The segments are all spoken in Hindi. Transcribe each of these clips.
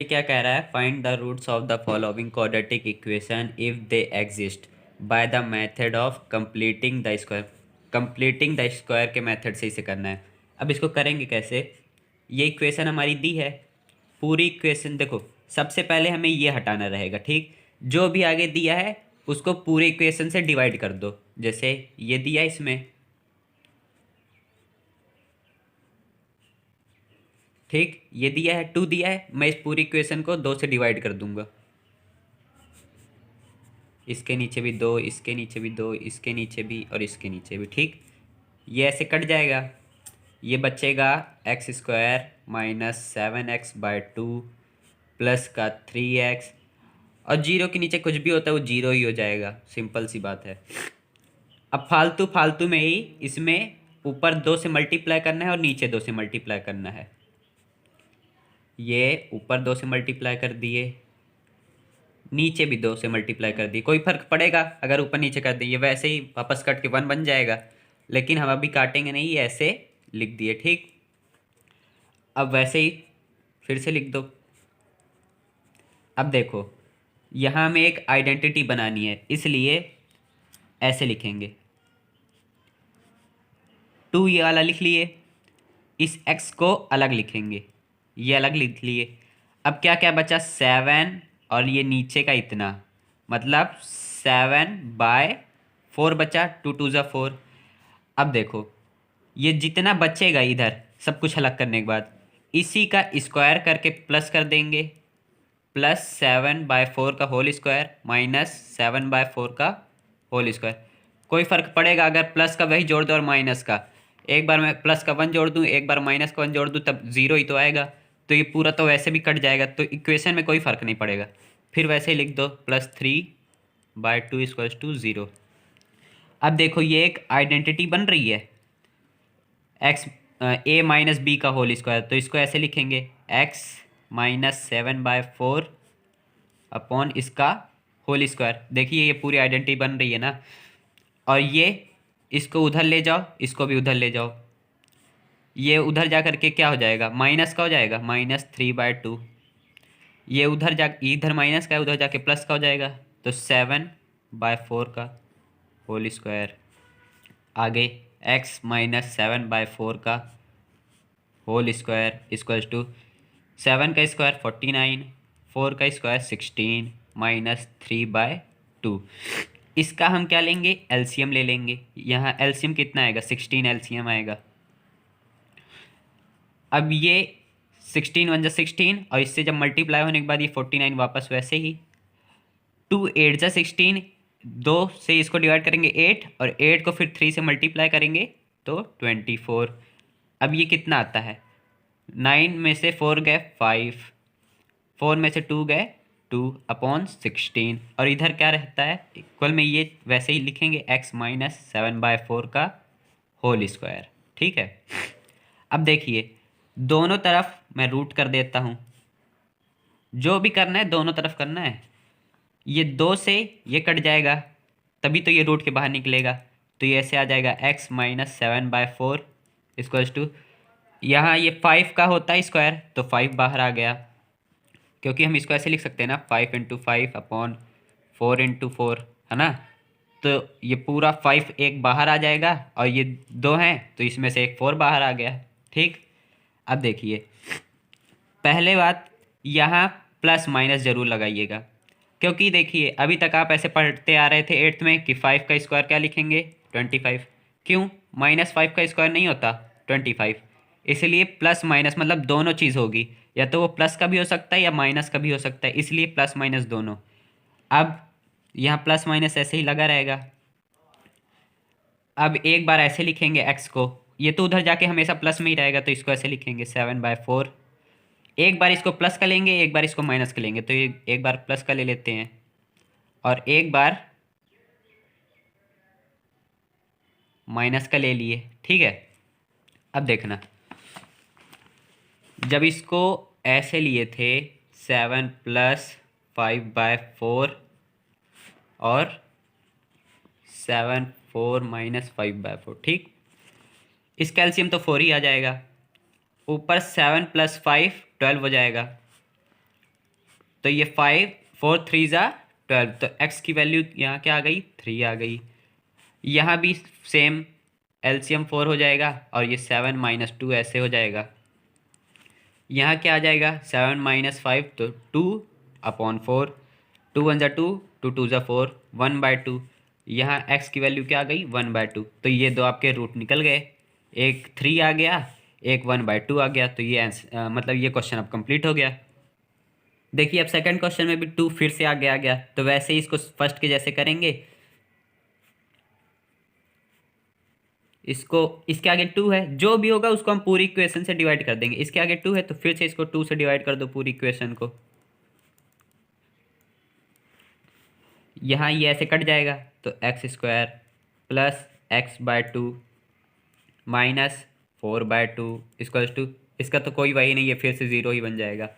क्या कह रहा है, find the roots of the following quadratic equation if they exist by the method of completing the square. Completing the square के मेथड से इसे करना है। अब इसको करेंगे कैसे? ये इक्वेशन हमारी दी है, पूरी इक्वेशन देखो। सबसे पहले हमें ये हटाना रहेगा, ठीक। जो भी आगे दिया है उसको पूरे इक्वेशन से डिवाइड कर दो। जैसे ये दिया इसमें, ठीक, ये दिया है 2 दिया है, मैं इस पूरी इक्वेशन को 2 से डिवाइड कर दूंगा। इसके नीचे भी 2, इसके नीचे भी 2, इसके नीचे भी और इसके नीचे भी, ठीक। ये ऐसे कट जाएगा। ये बचेगा x square minus 7x/2 plus का 3x, और जीरो के नीचे कुछ भी होता है वो जीरो ही हो जाएगा। सिंपल सी बात है। अब फालतू फालतू में ही इसमें ऊपर 2 से मल्टीप्लाई करना है और नीचे 2 से मल्टीप्लाई करना है। ये ऊपर 2 से मल्टीप्लाई कर दिए, नीचे भी 2 से मल्टीप्लाई कर दिए। कोई फर्क पड़ेगा अगर ऊपर नीचे कर दिए? वैसे ही वापस कट के 1 बन जाएगा, लेकिन हम अभी काटेंगे नहीं, ये ऐसे लिख दिए, ठीक। अब वैसे ही फिर से लिख दो। अब देखो, यहाँ हमें एक आइडेंटिटी बनानी है, इसलिए ऐसे लिखेंगे। 2 ये वाला लिख लिए, इस x को अलग लिखेंगे, ये अलग लिख लिए। अब क्या क्या बचा? 7 और ये नीचे का इतना, मतलब 7/4 बचा। 2 2 ज़ा 4। अब देखो, ये जितना बचेगा इधर सब कुछ अलग करने के बाद इसी का स्क्वायर करके प्लस कर देंगे। प्लस 7/4 का होल स्क्वायर माइनस 7/4 का होल स्क्वायर। कोई फ़र्क पड़ेगा अगर प्लस का वही जोड़ दो और माइनस का? एक बार मैं प्लस का 1 जोड़ दूँ, एक बार माइनस का 1 जोड़ दूँ, तब ज़ीरो ही तो आएगा। तो ये पूरा तो वैसे भी कट जाएगा, तो इक्वेशन में कोई फ़र्क नहीं पड़ेगा। फिर वैसे ही लिख दो, +3/2 = 0। अब देखो, ये एक आइडेंटिटी बन रही है, एक्स ए माइनस बी का होल स्क्वायर। तो इसको ऐसे लिखेंगे, x-7/4 अपॉन इसका होल स्क्वायर। देखिए ये पूरी आइडेंटिटी बन रही है ना। और ये इसको उधर ले जाओ, इसको भी उधर ले जाओ। ये उधर जा करके क्या हो जाएगा? माइनस का हो जाएगा, -3/2। ये उधर जा, इधर माइनस का है, उधर जाके प्लस का हो जाएगा। तो 7/4 का होल स्क्वायर। आगे x-7/4 का होल स्क्वायर इक्वल्स टू 7 का स्क्वायर 49, 4 का स्क्वायर 16 -3/2। इसका हम क्या लेंगे? एलसीएम ले लेंगे। यहाँ एलसीएम कितना आएगा? 16 एलसीएम आएगा। अब ये 16 1 16, और इससे जब मल्टीप्लाई होने के बाद ये 49 वापस वैसे ही। 2 8 16, 2 से इसको डिवाइड करेंगे 8, और 8 को फिर 3 से मल्टीप्लाई करेंगे तो 24। अब ये कितना आता है? 9 में से 4 गए 5, 4 में से 2 गए 2 अपॉन 16, और इधर क्या रहता है? इक्वल में ये वैसे ही लिखेंगे, x-7/4 का होल स्क्वायर, ठीक है। अब देखिए, दोनों तरफ मैं रूट कर देता हूँ। जो भी करना है दोनों तरफ करना है। ये 2 से ये कट जाएगा, तभी तो ये रूट के बाहर निकलेगा। तो ये ऐसे आ जाएगा, x-7/4 इक्वल्स टू, यहाँ ये 5 का होता है स्क्वायर, तो 5 बाहर आ गया, क्योंकि हम इसको ऐसे लिख सकते हैं ना, 5 × 5 अपॉन 4 × 4, है ना। तो ये पूरा 5 एक बाहर आ जाएगा, और ये 2 हैं तो इसमें से एक 4 बाहर आ गया, ठीक। अब देखिए, पहले बात, यहाँ प्लस माइनस ज़रूर लगाइएगा, क्योंकि देखिए अभी तक आप ऐसे पढ़ते आ रहे थे 8th में कि 5 का स्क्वायर क्या लिखेंगे? 25। क्यों? -5 का स्क्वायर नहीं होता 25, इसलिए प्लस माइनस मतलब दोनों चीज़ होगी, या तो वो प्लस का भी हो सकता है या माइनस का भी हो सकता है, इसलिए प्लस माइनस दोनों। अब यहाँ प्लस माइनस ऐसे ही लगा रहेगा। अब एक बार ऐसे लिखेंगे एक्स को, ये तो उधर जाके हमेशा प्लस में ही रहेगा, तो इसको ऐसे लिखेंगे 7/4। एक बार इसको प्लस का लेंगे, एक बार इसको माइनस का लेंगे, तो ये एक बार प्लस का ले लेते हैं और एक बार माइनस का ले लिए, ठीक है। अब देखना, जब इसको ऐसे लिए थे 7 + 5/4 और 7 4 - 5/4, ठीक। इस कैल्शियम तो 4 ही आ जाएगा। ऊपर 7 + 5 12 हो जाएगा, तो ये 5, 4 3 ज़ा 12, तो x की वैल्यू यहाँ क्या आ गई, 3 आ गई। यहाँ भी सेम एलसीएम 4 हो जाएगा और ये 7 माइनस 2 ऐसे हो जाएगा। यहाँ क्या आ जाएगा, 7 माइनस 5 तो 2/4, 2 1 ज़ा 2, 2 2 ज़ा 4, 1/2। यहाँ x की वैल्यू क्या आ गई, 1/2। तो ये दो आपके रूट निकल गए, एक 3 आ गया, एक 1/2 आ गया। तो ये आंसर मतलब ये क्वेश्चन अब कंप्लीट हो गया। देखिए अब सेकंड क्वेश्चन में भी 2 फिर से आगे आ गया, तो वैसे ही इसको फर्स्ट के जैसे करेंगे। इसको इसके आगे 2 है, जो भी होगा उसको हम पूरी इक्वेशन से डिवाइड कर देंगे। इसके आगे 2 है तो फिर से इसको 2 से डिवाइड कर दो पूरी इक्वेशन को। यहाँ ये ऐसे कट जाएगा, तो x² plus x/2 minus 4/2 equals to, इसका तो कोई वही नहीं है, फिर से 0 ही बन जाएगा।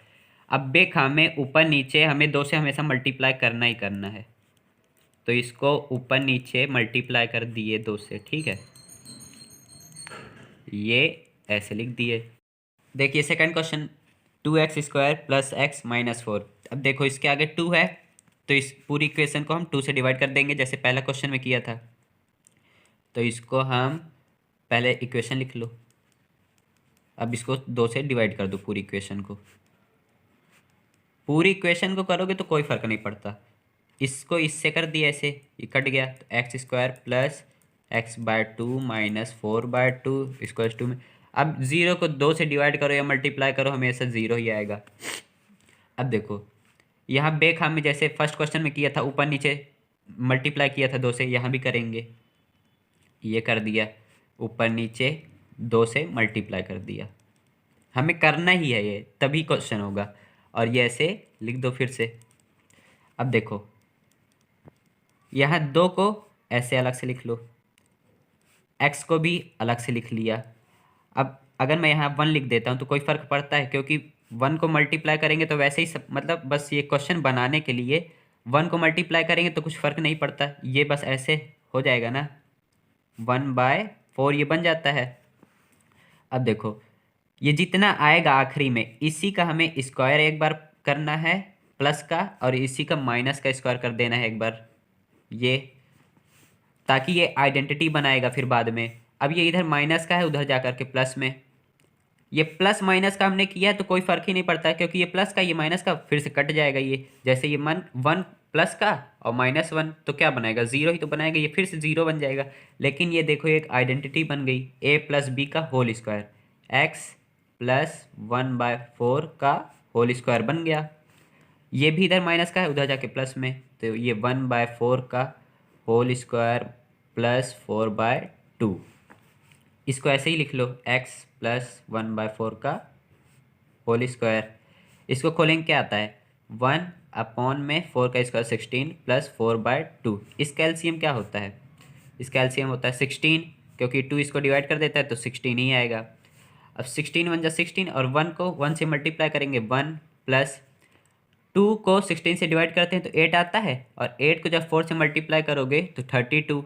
अब देख हमें ऊपर नीचे हमें 2 से हमेशा मल्टीप्लाई करना ही करना है, तो इसको ऊपर नीचे मल्टीप्लाई कर दिए 2 से, ठीक है, ये ऐसे लिख दिए। देखिए second question, 2x² plus x minus 4। अब देखो इसके आगे 2 है, तो इस पूरी इक्वेशन को हम 2 से डिवाइड कर देंगे जैसे पहला क्वेश्चन में किया था। तो इसको हम पहले इक्वेशन लिख लो, अब इसको 2 से डिवाइड कर दो पूरी इक्वेशन को। पूरी इक्वेशन को करोगे तो कोई फर्क नहीं पड़ता, इसको इससे कर दिया ऐसे, ये कट गया, तो x² plus x/2 minus 4/2 equals to में, अब 0 को 2 से डिवाइड करो या मल्टीप्लाई करो हमेशा 0 ही आएगा। अब देखो यहाँ बेक हमें जैसे फर्स्ट क्वेश्चन में किया था, ऊपर नीचे मल्टीप्लाई किया था 2 से, यहाँ भी करेंगे। ये कर दिया, ऊपर नीचे 2 से मल्टीप्लाई कर दिया, हमें करना ही है ये, तभी क्वेश्चन होगा। और ये ऐसे लिख दो फिर से। अब देखो यहाँ 2 को ऐसे अलग से लिख लो, x को भी अलग से लिख लिया। अब अगर मैं यहाँ 1 लिख देता हूँ तो कोई फ़र्क पड़ता है, क्योंकि 1 को मल्टीप्लाई करेंगे तो वैसे ही सब, मतलब बस ये क्वेश्चन बनाने के लिए 1 को मल्टीप्लाई करेंगे तो कुछ फ़र्क नहीं पड़ता, ये बस ऐसे हो जाएगा ना, 1/4 ये बन जाता है। अब देखो ये जितना आएगा आखिरी में, इसी का हमें स्क्वायर एक बार करना है प्लस का, और इसी का माइनस का स्क्वायर कर देना है एक बार, ये, ताकि ये आइडेंटिटी बनाएगा फिर बाद में। अब ये इधर माइनस का है, उधर जा करके प्लस में, ये प्लस माइनस का हमने किया है तो कोई फ़र्क ही नहीं पड़ता है, क्योंकि ये प्लस का ये माइनस का फिर से कट जाएगा। ये जैसे ये 1 प्लस का और -1 तो क्या बनाएगा, 0 ही तो बनाएगा, ये फिर से 0 बन जाएगा। लेकिन ये देखो एक आइडेंटिटी बन गई, a प्लस बी का होल स्क्वायर, x प्लस 1/4 का होल स्क्वायर बन गया। ये भी इधर माइनस का है, उधर जाके प्लस में, तो ये 1/4 का होल स्क्वायर प्लस 4/2। इसको ऐसे ही लिख लो, x प्लस 1/4 का होल स्क्वायर। इसको खोलेंगे क्या आता है, 1/4 का स्क्वायर 16 प्लस 4/2। इसका एलसीएम क्या होता है, इसका एलसीएम होता है 16, क्योंकि 2 इसको डिवाइड कर देता है तो 16 ही आएगा। अब 16 1 जा 16, और 1 को 1 से मल्टीप्लाई करेंगे, 1 प्लस 2 को 16 से डिवाइड करते हैं तो 8 आता है, और 8 को जब 4 से मल्टीप्लाई करोगे तो 32।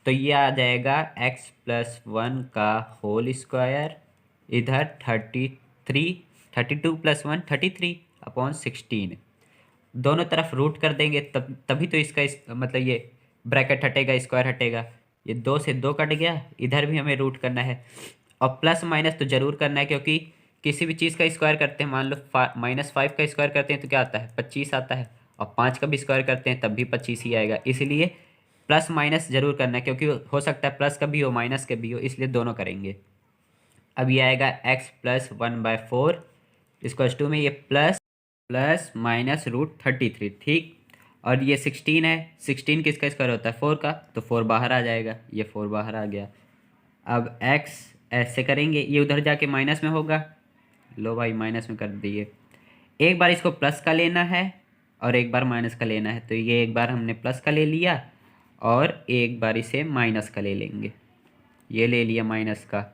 तो ये आ जाएगा x प्लस 1 का होल स्क्वायर, इधर 33, 32 प्लस 1 33/16। दोनों तरफ रूट कर देंगे तभी तो इसका मतलब ये ब्रैकेट हटेगा, स्क्वायर हटेगा। ये 2 से 2 कट गया, इधर भी हमें रूट करना है, और प्लस माइनस तो ज़रूर करना है, क्योंकि किसी भी चीज़ का स्क्वायर करते हैं, मान लो -5 का स्क्वायर करते हैं तो क्या आता है, 25 आता है, और 5 का भी स्क्वायर करते हैं तब भी 25 ही आएगा। इसलिए प्लस माइनस जरूर करना है, क्योंकि हो सकता है प्लस का भी हो माइनस का भी हो, इसलिए दोनों करेंगे। अब ये आएगा x प्लस 1/4 इक्वल्स टू में ये प्लस प्लस माइनस √33, ठीक। और ये 16 है, 16 किसका स्क्वायर होता है, 4 का, तो 4 बाहर आ जाएगा, ये 4 बाहर आ गया। अब x ऐसे करेंगे, ये उधर जाके माइनस में होगा, लो भाई माइनस में कर दिए। एक बार इसको प्लस का लेना है और एक बार माइनस का लेना है, तो ये एक बार हमने प्लस का ले लिया और एक बार इसे माइनस का ले लेंगे, ये ले लिया माइनस का।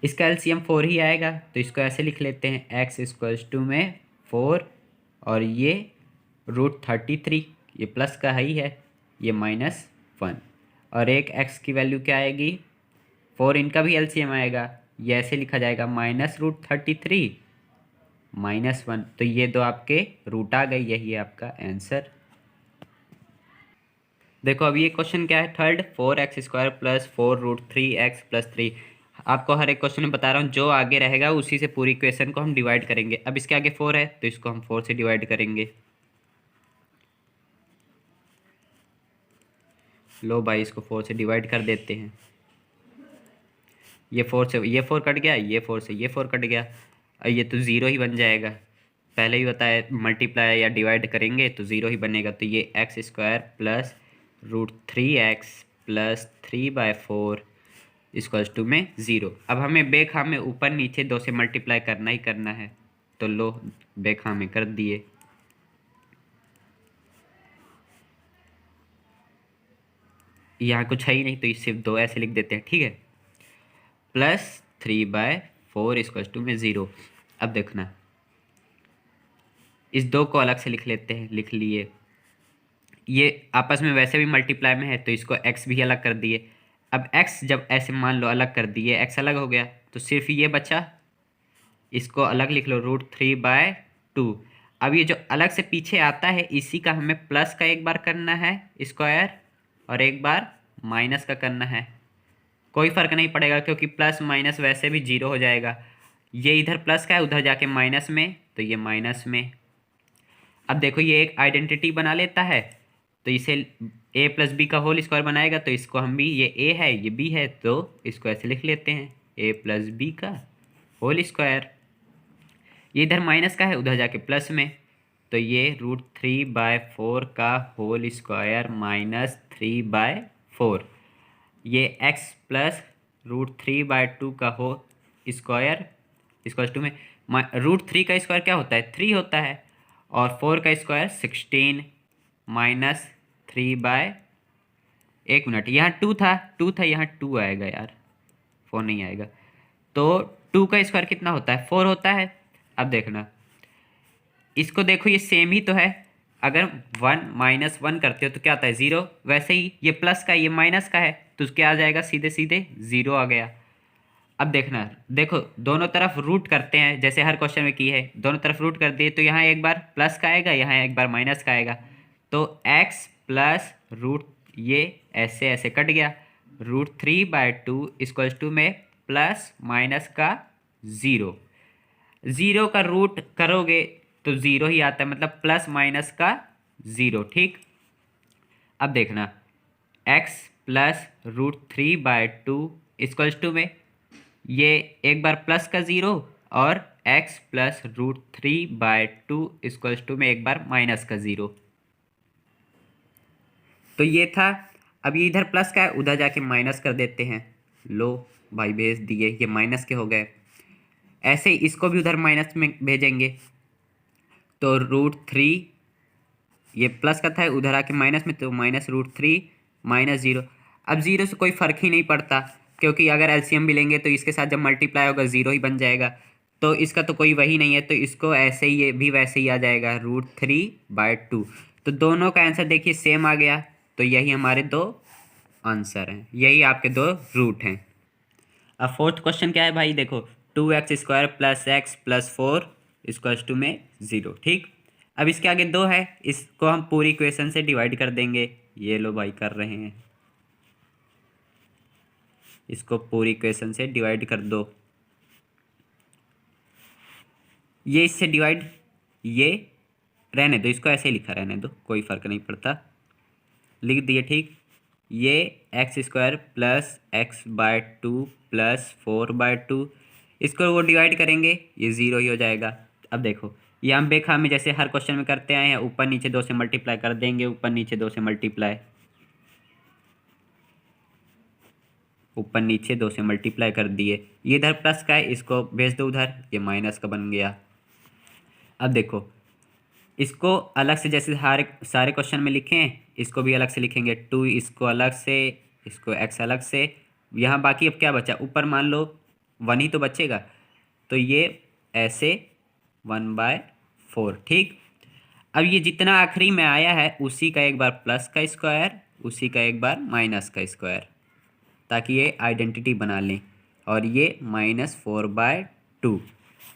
इसका एलसीएम 4 ही आएगा, तो इसको ऐसे लिख लेते हैं, x इक्वल्स टू में 4 और ये √33, ये प्लस का ही है, ये -1, और एक x की वैल्यू क्या आएगी 4, इनका भी एलसीएम आएगा, ये ऐसे लिखा जाएगा -√33 -1, तो ये दो आपके रूट आ गए, यही है आपका आंसर। देखो अब ये क्वेश्चन क्या है, थर्ड, 4x² प्लस 4√3x+3। आपको हर एक क्वेश्चन में बता रहा हूँ, जो आगे रहेगा उसी से पूरी इक्वेशन को हम डिवाइड करेंगे। अब इसके आगे 4 है तो इसको हम 4 से डिवाइड करेंगे। लो भाई, इसको 4 से डिवाइड कर देते हैं। ये 4 से ये 4 कट गया, ये 4 से ये 4 कट गया, और ये तो ज़ीरो ही बन जाएगा। पहले ही बताया, मल्टीप्लाई या डिवाइड करेंगे तो ज़ीरो ही बनेगा। तो ये x² plus √3x plus 3/4 equals to में 0। अब हमें बेखा में ऊपर नीचे 2 से मल्टीप्लाई करना ही करना है, तो लो बेखा में कर दिए। यहाँ कुछ है ही नहीं तो इस सिर्फ 2 ऐसे लिख देते हैं, ठीक है। प्लस 3/4 इक्वल्स टू में 0। अब देखना, इस 2 को अलग से लिख लेते हैं, लिख लिए। ये आपस में वैसे भी मल्टीप्लाई में है तो इसको x भी अलग कर दिए। अब x जब ऐसे मान लो अलग कर दिए, x अलग हो गया, तो सिर्फ ये बचा, इसको अलग लिख लो √3/2। अब ये जो अलग से पीछे आता है, इसी का हमें प्लस का एक बार करना है स्क्वायर और एक बार माइनस का करना है। कोई फ़र्क नहीं पड़ेगा क्योंकि प्लस माइनस वैसे भी 0 हो जाएगा। ये इधर प्लस का है, उधर जाके माइनस में, तो ये माइनस में। अब देखो ये एक आइडेंटिटी बना लेता है, तो इसे a प्लस बी का होल स्क्वायर बनाएगा, तो इसको हम भी, ये a है ये b है, तो इसको ऐसे लिख लेते हैं a प्लस बी का होल स्क्वायर। ये इधर माइनस का है, उधर जाके प्लस में, तो ये √3/4 का होल स्क्वायर माइनस 3/4। ये x प्लस √3/2 का होल स्क्वायर इक्वल्स टू में √3 का स्क्वायर क्या होता है, 3 होता है, और 4 का स्क्वायर 16 माइनस 3/, एक मिनट, यहाँ 2 था, यहाँ 2 आएगा यार, 4 नहीं आएगा। तो 2 का स्क्वायर कितना होता है, 4 होता है। अब देखना, इसको देखो ये सेम ही तो है। अगर 1 - 1 करते हो तो क्या आता है, 0। वैसे ही ये प्लस का ये माइनस का है, तो क्या आ जाएगा, सीधे सीधे 0 आ गया। अब देखना, देखो दोनों तरफ रूट करते हैं, जैसे हर क्वेश्चन में की है, दोनों तरफ रूट कर दिए तो यहाँ एक बार प्लस का आएगा, यहाँ एक बार माइनस का आएगा। तो x प्लस रूट, ये ऐसे ऐसे कट गया, √3/2 इक्वल्स टू में प्लस माइनस का 0। 0 का रूट करोगे तो 0 ही आता है, मतलब प्लस माइनस का 0, ठीक। अब देखना, x प्लस √3/2 इक्वल्स टू में, ये एक बार प्लस का 0 और x प्लस √3/2 इक्वल्स टू में एक बार माइनस का 0। तो ये था। अब ये इधर प्लस का है, उधर जाके माइनस कर देते हैं। लो भाई भेज दिए, ये माइनस के हो गए। ऐसे ही इसको भी उधर माइनस में भेजेंगे, तो √3, ये प्लस का था उधर आके माइनस में, तो माइनस √3 माइनस 0। अब 0 से कोई फ़र्क ही नहीं पड़ता, क्योंकि अगर एलसीएम भी लेंगे तो इसके साथ जब मल्टीप्लाई होगा 0 ही बन जाएगा, तो इसका तो कोई वही नहीं है, तो इसको ऐसे ही, ये भी वैसे ही आ जाएगा √3/2। तो दोनों का आंसर देखिए सेम आ गया, तो यही हमारे दो आंसर हैं, यही आपके दो रूट हैं। अब फोर्थ क्वेश्चन क्या है भाई, देखो 2x² plus x plus 4 equals to में 0, ठीक। अब इसके आगे 2 है, इसको हम पूरी इक्वेशन से डिवाइड कर देंगे। ये लो भाई कर रहे हैं, इसको पूरी इक्वेशन से डिवाइड कर दो। ये इससे डिवाइड, ये रहने दो, इसको ऐसे ही लिखा रहने दो, कोई फ़र्क नहीं पड़ता, लिख दिए, ठीक। ये x² प्लस x/2 प्लस 4/2, इसको वो डिवाइड करेंगे, ये 0 ही हो जाएगा। अब देखो ये हम बेखा में जैसे हर क्वेश्चन में करते आए हैं, ऊपर नीचे 2 से मल्टीप्लाई कर देंगे, ऊपर नीचे 2 से मल्टीप्लाई, ऊपर नीचे 2 से मल्टीप्लाई कर दिए। ये इधर प्लस का है, इसको भेज दो उधर, ये माइनस का बन गया। अब देखो इसको अलग से जैसे हर सारे क्वेश्चन में लिखे हैं, इसको भी अलग से लिखेंगे। 2 इसको अलग से, इसको x अलग से। यहाँ बाकी अब क्या बचा, ऊपर मान लो 1 ही तो बचेगा, तो ये ऐसे 1/4, ठीक। अब ये जितना आखिरी में आया है उसी का एक बार प्लस का स्क्वायर, उसी का एक बार माइनस का स्क्वायर, ताकि ये आइडेंटिटी बना लें, और ये -4/2।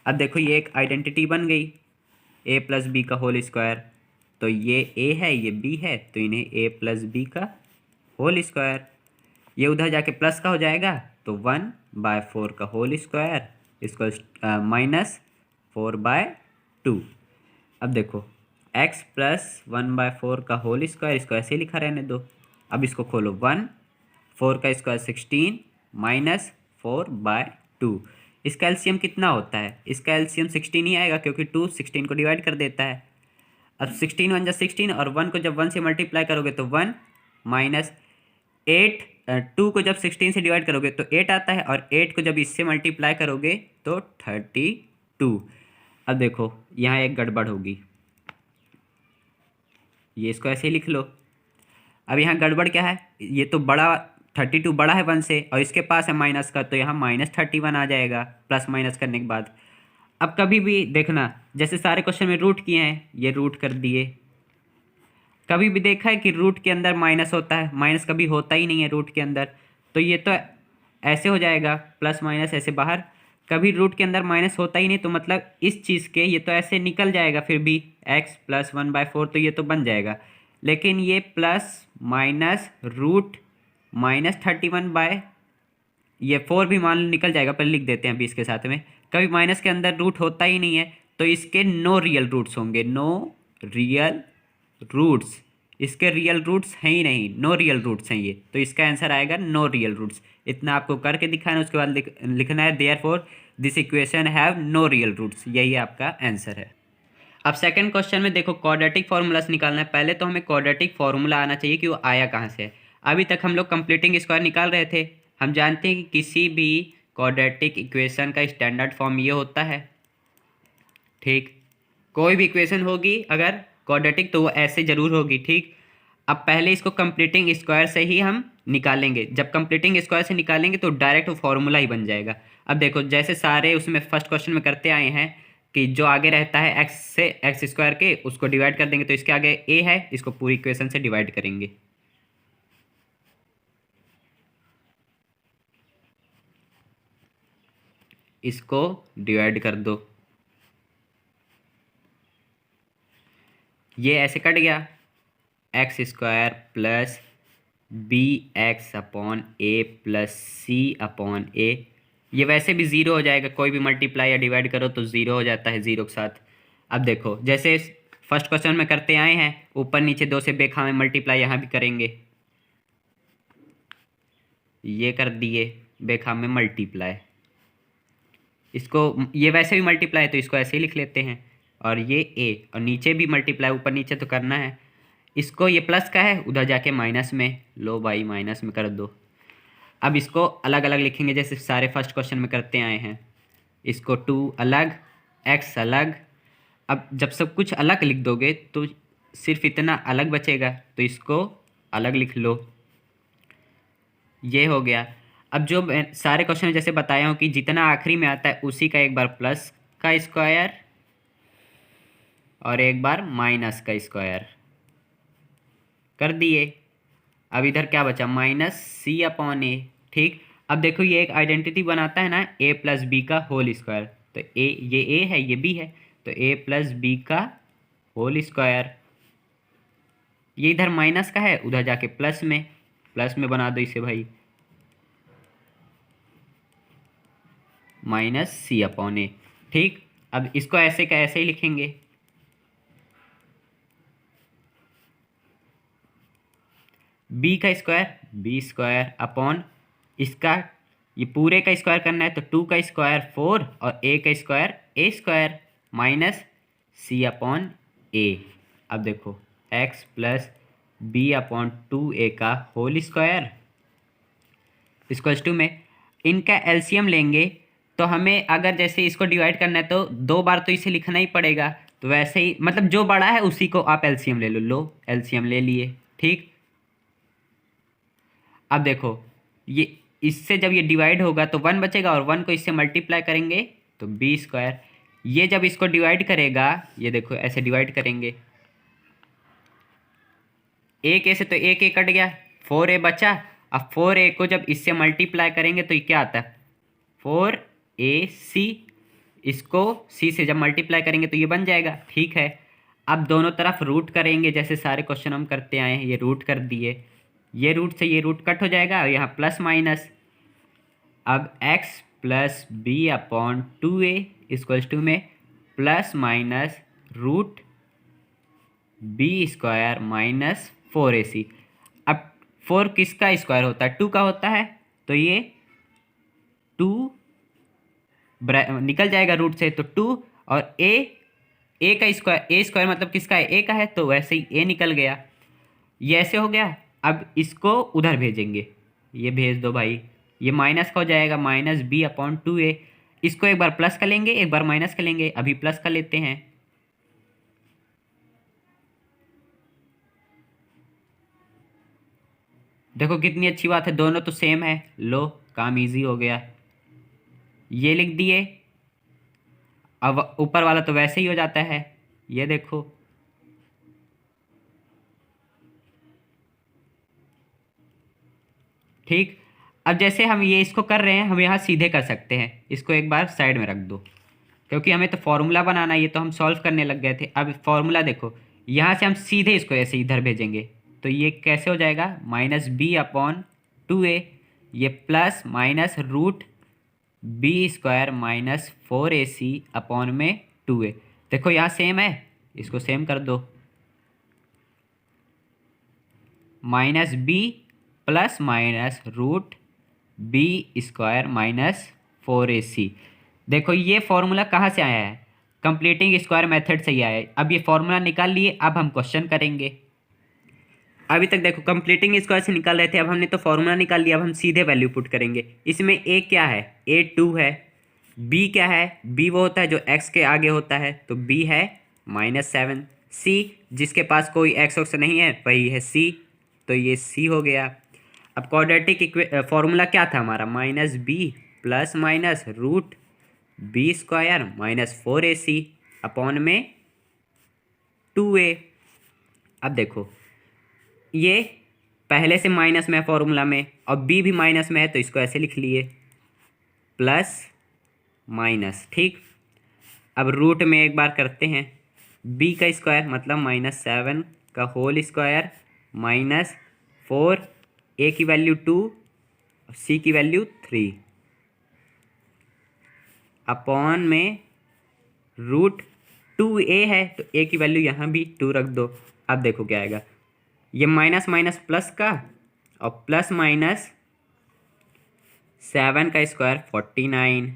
अब देखो ये एक आइडेंटिटी बन गई, ए प्लस बी का होल स्क्वायर। तो ये ए है ये बी है, तो इन्हें ए प्लस बी का होल स्क्वायर। ये उधर जाके प्लस का हो जाएगा, तो 1/4 का होल स्क्वायर इसको -4/2। अब देखो x प्लस 1/4 का होल स्क्वायर, इसको ऐसे ही लिखा रहने दो। अब इसको खोलो, 4 का स्क्वायर 16 -4/2। इसका एलसीएम कितना होता है? इसका एलसीएम 16 ही आएगा, क्योंकि 2 16 को डिवाइड कर देता है। अब 16 1 जा 16, और 1 को जब 1 से मल्टीप्लाई करोगे तो 1 -8, 2 को जब 16 से डिवाइड करोगे तो 8 आता है, और 8 को जब इससे मल्टीप्लाई करोगे तो 32। अब देखो यहाँ एक गड़बड़ होगी, ये इसको ऐसे ही लिख लो। अब यहाँ गड़बड़ क्या है? ये तो बड़ा 32 बड़ा है 1 से, और इसके पास है माइनस का, तो यहाँ -31 आ जाएगा प्लस माइनस करने के बाद। अब कभी भी देखना, जैसे सारे क्वेश्चन में रूट किए हैं, ये रूट कर दिए। कभी भी देखा है कि रूट के अंदर माइनस होता है? माइनस कभी होता ही नहीं है रूट के अंदर। तो ये तो ऐसे हो जाएगा, प्लस माइनस ऐसे बाहर। कभी रूट के अंदर माइनस होता ही नहीं, तो मतलब इस चीज़ के ये तो ऐसे निकल जाएगा। फिर भी x + 1/4 तो ये तो बन जाएगा, लेकिन ये प्लस माइनस रूट -31 ये 4 भी मान लो निकल जाएगा, पर लिख देते हैं अभी इसके साथ में। कभी माइनस के अंदर रूट होता ही नहीं है, तो इसके नो रियल रूट्स होंगे, नो रियल रूट्स। इसके रियल रूट्स हैं ही नहीं, नो रियल रूट्स हैं ये, तो इसका आंसर आएगा नो रियल रूट्स। इतना आपको करके दिखाना, उसके बाद लिखना है therefore this equation have no real roots. यही आपका आंसर है। अब सेकंड क्वेश्चन में देखो क्वाड्रेटिक फार्मूलास निकालना है। पहले तो हमें क्वाड्रेटिक फार्मूला आना चाहिए कि वो आया कहाँ से है। अभी तक हम लोग कंप्लीटिंग स्क्वायर निकाल रहे थे। हम जानते हैं कि किसी भी क्वाड्रेटिक इक्वेशन का स्टैंडर्ड फॉर्म ये होता है, ठीक। कोई भी इक्वेशन होगी अगर क्वाड्रेटिक तो वो ऐसे ज़रूर होगी, ठीक। अब पहले इसको कंप्लीटिंग स्क्वायर से ही हम निकालेंगे। जब कंप्लीटिंग स्क्वायर से निकालेंगे तो डायरेक्ट वो फार्मूला ही बन जाएगा। अब देखो जैसे सारे उसमें फर्स्ट क्वेश्चन में करते आए हैं कि जो आगे रहता है x से x² के, उसको डिवाइड कर देंगे, तो इसके आगे a है, इसको पूरी इक्वेशन से डिवाइड करेंगे। इसको डिवाइड कर दो, ये ऐसे कट गया, x² plus bx/a plus c/a। ये वैसे भी ज़ीरो हो जाएगा, कोई भी मल्टीप्लाई या डिवाइड करो तो ज़ीरो हो जाता है ज़ीरो के साथ। अब देखो जैसे फर्स्ट क्वेश्चन में करते आए हैं, ऊपर नीचे 2 से बेखा में मल्टीप्लाई, यहाँ भी करेंगे। ये कर दिए बेखा में मल्टीप्लाई, इसको ये वैसे भी मल्टीप्लाई है तो इसको ऐसे ही लिख लेते हैं। और ये a, और नीचे भी मल्टीप्लाई, ऊपर नीचे तो करना है। इसको ये प्लस का है, उधर जाके माइनस में, लो भाई माइनस में कर दो। अब इसको अलग अलग लिखेंगे जैसे सारे फर्स्ट क्वेश्चन में करते आए हैं। इसको 2 अलग, x अलग। अब जब सब कुछ अलग लिख दोगे तो सिर्फ इतना अलग बचेगा, तो इसको अलग लिख लो। ये हो गया। अब जो सारे क्वेश्चन जैसे बताया हूँ कि जितना आखिरी में आता है उसी का एक बार प्लस का स्क्वायर और एक बार माइनस का स्क्वायर कर दिए। अब इधर क्या बचा? -c/a, ठीक। अब देखो ये एक आइडेंटिटी बनाता है ना, a + b का होल स्क्वायर। तो ये a है ये b है, तो a + b का होल स्क्वायर। ये इधर माइनस का है, उधर जाके प्लस में बना दो इसे भाई, -c/a, ठीक। अब इसको ऐसे का ऐसे ही लिखेंगे। b का स्क्वायर b² अपॉन इसका, ये पूरे का स्क्वायर करना है तो 2 का स्क्वायर 4 और a का स्क्वायर a² माइनस c/a। अब देखो x + b/2a का होल स्क्वायर इक्वल्स टू में इनका एलसीएम लेंगे। तो हमें अगर जैसे इसको डिवाइड करना है तो 2 बार तो इसे लिखना ही पड़ेगा। तो वैसे ही मतलब जो बड़ा है उसी को आप एलसीएम ले लो। लो एलसीएम ले लिए, ठीक। अब देखो ये इससे जब ये डिवाइड होगा तो 1 बचेगा, और 1 को इससे मल्टीप्लाई करेंगे तो b²। ये जब इसको डिवाइड करेगा, ये देखो ऐसे डिवाइड करेंगे, एक ए से तो एक ए कट गया, 4a बचा। अब 4a को जब इससे मल्टीप्लाई करेंगे तो ये क्या आता है? 4ac। इसको सी से जब मल्टीप्लाई करेंगे तो ये बन जाएगा, ठीक है। अब दोनों तरफ रूट करेंगे, जैसे सारे क्वेश्चन हम करते आए हैं, ये रूट कर दिए, ये रूट से ये रूट कट हो जाएगा और यहाँ प्लस माइनस। अब x plus B upon 2a equals to में plus minus root B square minus 4ac। अब 4 किसका स्क्वायर होता है? 2 का होता है, तो ये 2 निकल जाएगा रूट से, तो 2 और ए का स्क्वायर, ए स्क्वायर मतलब किसका है? ए का है, तो वैसे ही ए निकल गया, ये ऐसे हो गया। अब इसको उधर भेजेंगे, ये भेज दो भाई, ये माइनस का हो जाएगा, माइनस बी अपॉन 2a। इसको एक बार प्लस कर लेंगे, एक बार माइनस कर लेंगे, अभी प्लस कर लेते हैं। देखो कितनी अच्छी बात है, दोनों तो सेम है, लो काम इजी हो गया, ये लिख दिए। अब ऊपर वाला तो वैसे ही हो जाता है, ये देखो, ठीक। अब जैसे हम ये इसको कर रहे हैं, हम यहाँ सीधे कर सकते हैं, इसको एक बार साइड में रख दो, क्योंकि हमें तो फॉर्मूला बनाना है, ये तो हम सॉल्व करने लग गए थे। अब फॉर्मूला देखो, यहाँ से हम सीधे इसको ऐसे इधर भेजेंगे, तो ये कैसे हो जाएगा? माइनस बी अपॉन 2a, ये plus minus root B square minus 4ac upon में 2a। देखो यहाँ सेम है, इसको सेम कर दो, minus B plus minus root B square minus 4ac। देखो ये फॉर्मूला कहाँ से आया है? कंप्लीटिंग स्क्वायर मेथड से ही आया है। अब ये फॉर्मूला निकाल लिए, अब हम क्वेश्चन करेंगे। अभी तक देखो कंप्लीटिंग स्क्वायर से निकाल रहे थे, अब हमने तो फॉर्मूला निकाल लिया, अब हम सीधे वैल्यू पुट करेंगे। इसमें ए क्या है? ए 2 है। बी क्या है? बी वो होता है जो एक्स के आगे होता है, तो बी है -7। सी जिसके पास कोई एक्स वक्स नहीं है वही है सी, तो ये सी हो गया। अब क्वाड्रेटिक फॉर्मूला क्या था हमारा? Minus B plus minus root B square minus 4ac upon में 2a। अब देखो ये पहले से माइनस में है फॉर्मूला में, और बी भी माइनस में है, तो इसको ऐसे लिख लिए, प्लस माइनस, ठीक। अब रूट में एक बार करते हैं, बी का स्क्वायर मतलब -7 का होल स्क्वायर माइनस 4, ए की वैल्यू 2, सी की वैल्यू 3 अपॉन में रूट 2a है, तो ए की वैल्यू यहाँ भी 2 रख दो। अब देखो क्या आएगा, ये माइनस माइनस प्लस का, और प्लस माइनस 7 का स्क्वायर 49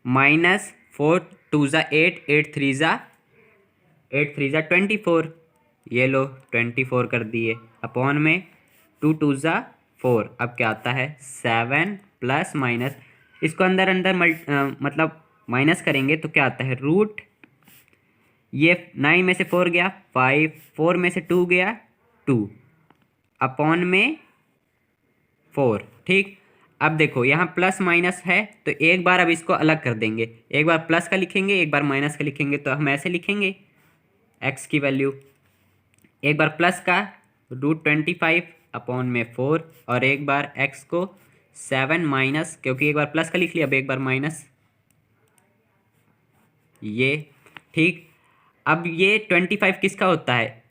माइनस 4 2 ज़ा 8, 8 3 ज़ा 24, ये लो 24 कर दिए, अपॉन में 2 2 ज़ा 4। अब क्या आता है? 7 प्लस माइनस, इसको अंदर अंदर मतलब माइनस करेंगे तो क्या आता है? रूट, ये 9 में से 4 गया 5, 4 में से 2 गया 2 अपॉन में 4, ठीक। अब देखो यहाँ प्लस माइनस है, तो एक बार अब इसको अलग कर देंगे, एक बार प्लस का लिखेंगे एक बार माइनस का लिखेंगे, तो हम ऐसे लिखेंगे x की वैल्यू, एक बार प्लस का √25 अपॉन में 4, और एक बार x को 7 माइनस, क्योंकि एक बार प्लस का लिख लिया, अब एक बार माइनस, ये ठीक। अब ये 25 किसका होता है?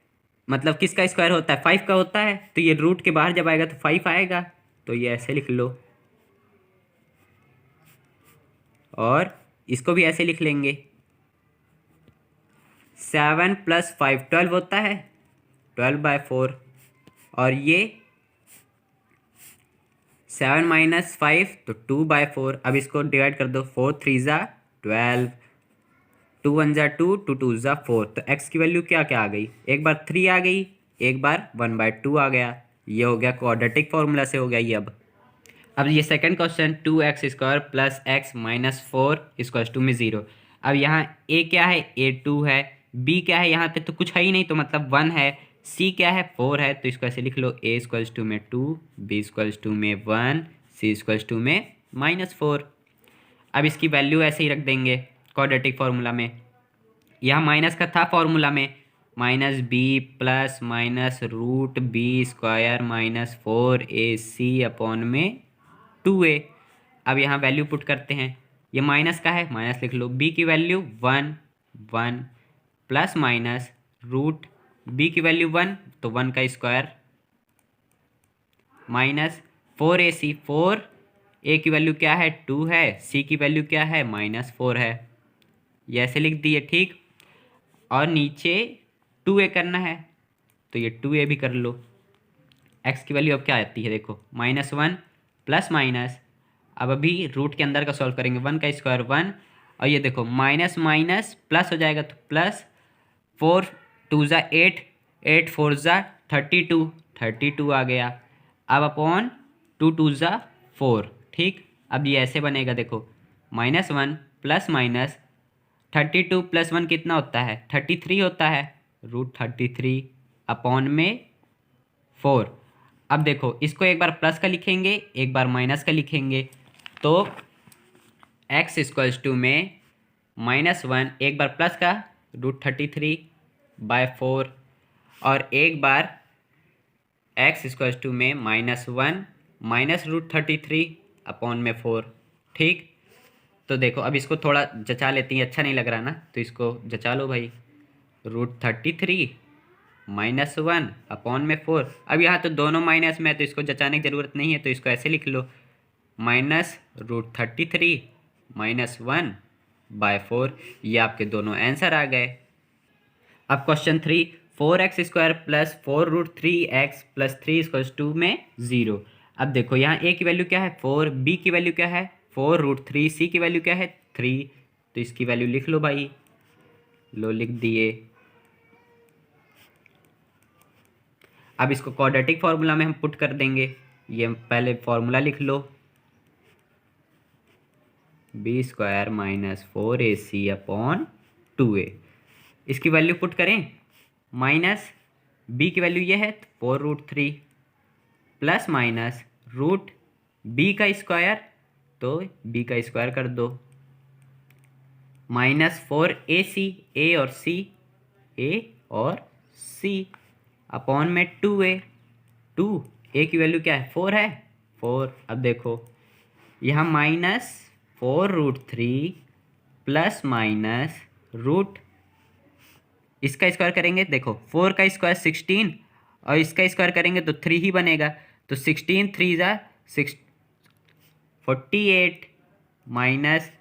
मतलब किसका स्क्वायर होता है? 5 का होता है, तो ये रूट के बाहर जब आएगा तो 5 आएगा, तो ये ऐसे लिख लो, और इसको भी ऐसे लिख लेंगे, 7 + 5 12 होता है, 12/4, और ये 7 - 5 तो 2/4। अब इसको डिवाइड कर दो, 4 3 ज़ा 12, 2 1 ज़ा 2, 2 2 ज़ा 4, तो x की वैल्यू क्या क्या आ गई? एक बार 3 आ गई, एक बार 1/2 आ गया, ये हो गया क्वाड्रेटिक फॉर्मूला से हो गया ये। अब ये सेकंड क्वेश्चन, 2x² + x - 4 = में 0। अब यहाँ a क्या है? a 2 है, b क्या है? यहाँ पे तो कुछ है ही नहीं, तो मतलब 1 है, c क्या है? 4 है, तो इसको ऐसे लिख लो, a = में 2, b = में 1, c = में -4। अब इसकी वैल्यू ऐसे ही रख देंगे क्वाड्रेटिक फार्मूला में, यहाँ माइनस का था फार्मूला में, -b plus minus root B square minus 4ac upon में 2a। अब यहाँ वैल्यू पुट करते हैं, ये माइनस का है, माइनस लिख लो। बी की value 1 1 plus minus root B की वैल्यू 1 तो 1 का स्क्वायर माइनस 4ac, 4 ए की वैल्यू क्या है 2 है, सी की वैल्यू क्या है -4 है। ये ऐसे लिख दिए, ठीक। और नीचे 2a करना है तो ये 2a भी कर लो। x की वैल्यू अब क्या आती है देखो, -1 प्लस माइनस, अब अभी रूट के अंदर का सॉल्व करेंगे, 1 का स्क्वायर 1, और ये देखो माइनस माइनस प्लस हो जाएगा तो प्लस, 4 2 ज़ा 8, 8 4 ज़ा 32, 32 आ गया। अब अपॉन 2 2 ज़ा 4, ठीक। अब ये ऐसे बनेगा देखो, -1 प्लस माइनस 32 प्लस 1 कितना होता है 33 होता है, √33 अपॉन में 4। अब देखो इसको एक बार प्लस का लिखेंगे एक बार माइनस का लिखेंगे, तो x इक्वल्स टू में -1 एक बार प्लस का √33/4 और एक बार x इक्वल्स टू में -1 माइनस √33 अपॉन में 4, ठीक। तो देखो अब इसको थोड़ा जचा लेती हैं, अच्छा नहीं लग रहा ना, तो इसको जचा लो भाई, √33 -1 अपॉन में 4। अब यहाँ तो दोनों माइनस में है तो इसको जचाने की ज़रूरत नहीं है, तो इसको ऐसे लिख लो, -√33 -1/4। ये आपके दोनों आंसर आ गए। अब question 3, 4x² plus 4√3x plus 3 equals to में 0। अब देखो यहाँ a की वैल्यू क्या है 4, b की वैल्यू क्या है 4√3, c की वैल्यू क्या है 3, तो इसकी वैल्यू लिख लो भाई, लो लिख दिए। अब इसको क्वाड्रेटिक फार्मूला में हम पुट कर देंगे, ये पहले फार्मूला लिख लो, b² -4ac अपॉन 2a। इसकी वैल्यू पुट करें, माइनस b की वैल्यू ये है 4√3 प्लस माइनस रूट b का स्क्वायर, तो b का स्क्वायर कर दो, -4ac, a और c अपॉन में 2a, 2a की वैल्यू क्या है 4 है 4। अब देखो यहाँ -4√3 प्लस माइनस रूट, इसका स्क्वायर करेंगे देखो 4 का स्क्वायर 16 और इसका स्क्वायर करेंगे तो 3 ही बनेगा, तो 16 3 ज़ा 6 48 माइनस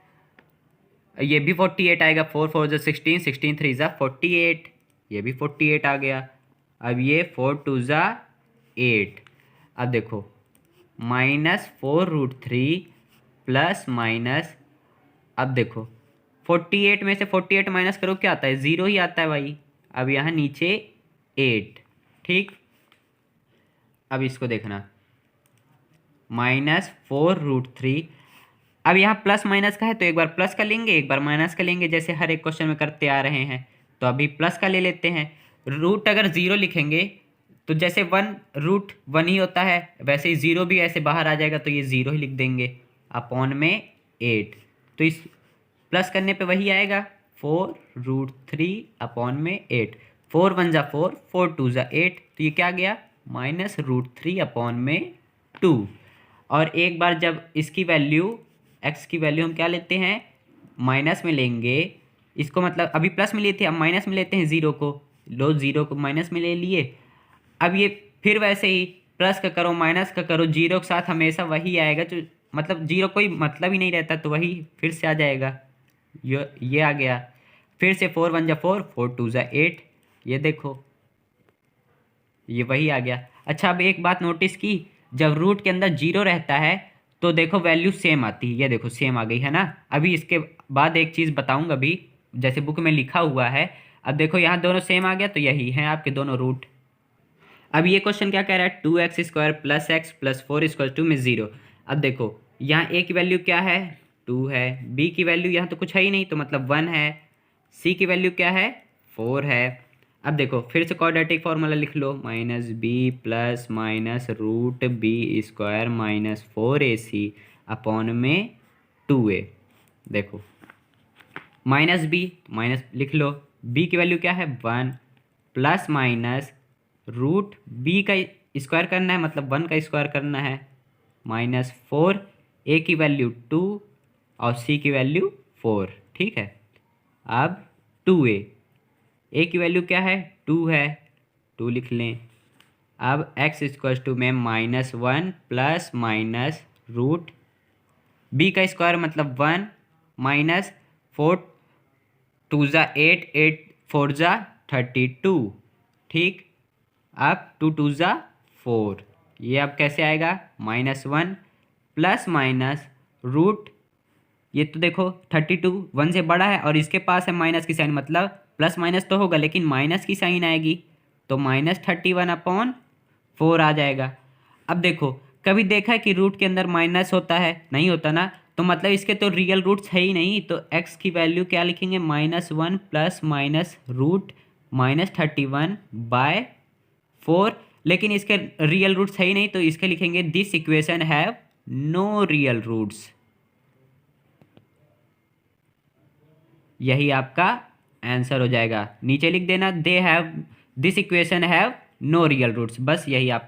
ये भी 48 आएगा, 4 4 ज़ा 16, 16 3 ज़ा 48, ये भी 48 आ गया। अब ये 4 2 ज़ा 8। अब देखो -4√3 प्लस माइनस, अब देखो 48 में से 48 माइनस करो क्या आता है 0 ही आता है भाई। अब यहाँ नीचे 8, ठीक। अब इसको देखना -4√3, अब यहाँ प्लस माइनस का है तो एक बार प्लस का लेंगे एक बार माइनस का लेंगे, जैसे हर एक क्वेश्चन में करते आ रहे हैं, तो अभी प्लस का ले लेते हैं। रूट अगर 0 लिखेंगे तो जैसे 1√1 ही होता है, वैसे ही 0 भी ऐसे बाहर आ जाएगा तो ये 0 ही लिख देंगे अपॉन में 8, तो इस प्लस करने पे वही आएगा 4√3 अपॉन में 8, 4 1 ज़ा 4, 4 2 ज़ा 8, तो ये क्या गया -√3 अपॉन में 2। और एक बार जब इसकी वैल्यू x की वैल्यू हम क्या लेते हैं माइनस में लेंगे, इसको मतलब अभी प्लस में लिए थे अब माइनस में लेते हैं, 0 को लो, 0 को माइनस में ले लिए। अब ये फिर वैसे ही प्लस का करो माइनस का करो, 0 के साथ हमेशा वही आएगा, जो मतलब 0 कोई मतलब ही नहीं रहता, तो वही फिर से आ जाएगा, ये आ गया। फिर से 4 1 ज़ा 4, 4 2 ज़ा 8, ये देखो ये वही आ गया। अच्छा अब एक बात नोटिस की, जब रूट के अंदर 0 रहता है तो देखो वैल्यू सेम आती है, ये देखो सेम आ गई है ना। अभी इसके बाद एक चीज़ बताऊंगा भी, जैसे बुक में लिखा हुआ है। अब देखो यहाँ दोनों सेम आ गया तो यही है आपके दोनों रूट। अब ये क्वेश्चन क्या कह रहा है 2x² plus x plus 4 equal to में 0। अब देखो यहाँ a की वैल्यू क्या है 2 है, b की वैल्यू यहाँ तो कुछ है ही नहीं तो मतलब 1 है, c की वैल्यू क्या है 4 है। अब देखो फिर से क्वाड्रेटिक फार्मूला लिख लो, -b plus minus root b² -4ac upon में 2a। देखो -b माइनस लिख लो, b की वैल्यू क्या है 1 प्लस माइनस रूट b का स्क्वायर करना है मतलब 1 का स्क्वायर करना है -4, a की वैल्यू 2 और c की वैल्यू 4। ठीक है, अब 2a, a की वैल्यू क्या है, 2 है, 2 लिख लें। अब x इक्वल टू में -1 प्लस माइनस रूट b का स्क्वायर मतलब 1 माइनस 4 2 ज़ा 8, 8 4 ज़ा 32। ठीक, अब 2 2 ज़ा 4, ये अब कैसे आएगा, -1 प्लस माइनस रूट, ये तो देखो 32 1 से बड़ा है और इसके पास है माइनस की साइन, मतलब प्लस माइनस तो होगा लेकिन माइनस की साइन आएगी, तो -31/4 आ जाएगा। अब देखो, कभी देखा है कि रूट के अंदर माइनस होता है, नहीं होता ना, तो मतलब इसके तो रियल रूट्स है ही नहीं, तो x की वैल्यू क्या लिखेंगे, -1 प्लस माइनस रूट -31/4, लेकिन इसके रियल रूट्स है ही नहीं, तो इसके लिखेंगे this equation have no real roots. यही आपका आंसर हो जाएगा, नीचे लिख देना they have, this equation have no real roots, बस यही आप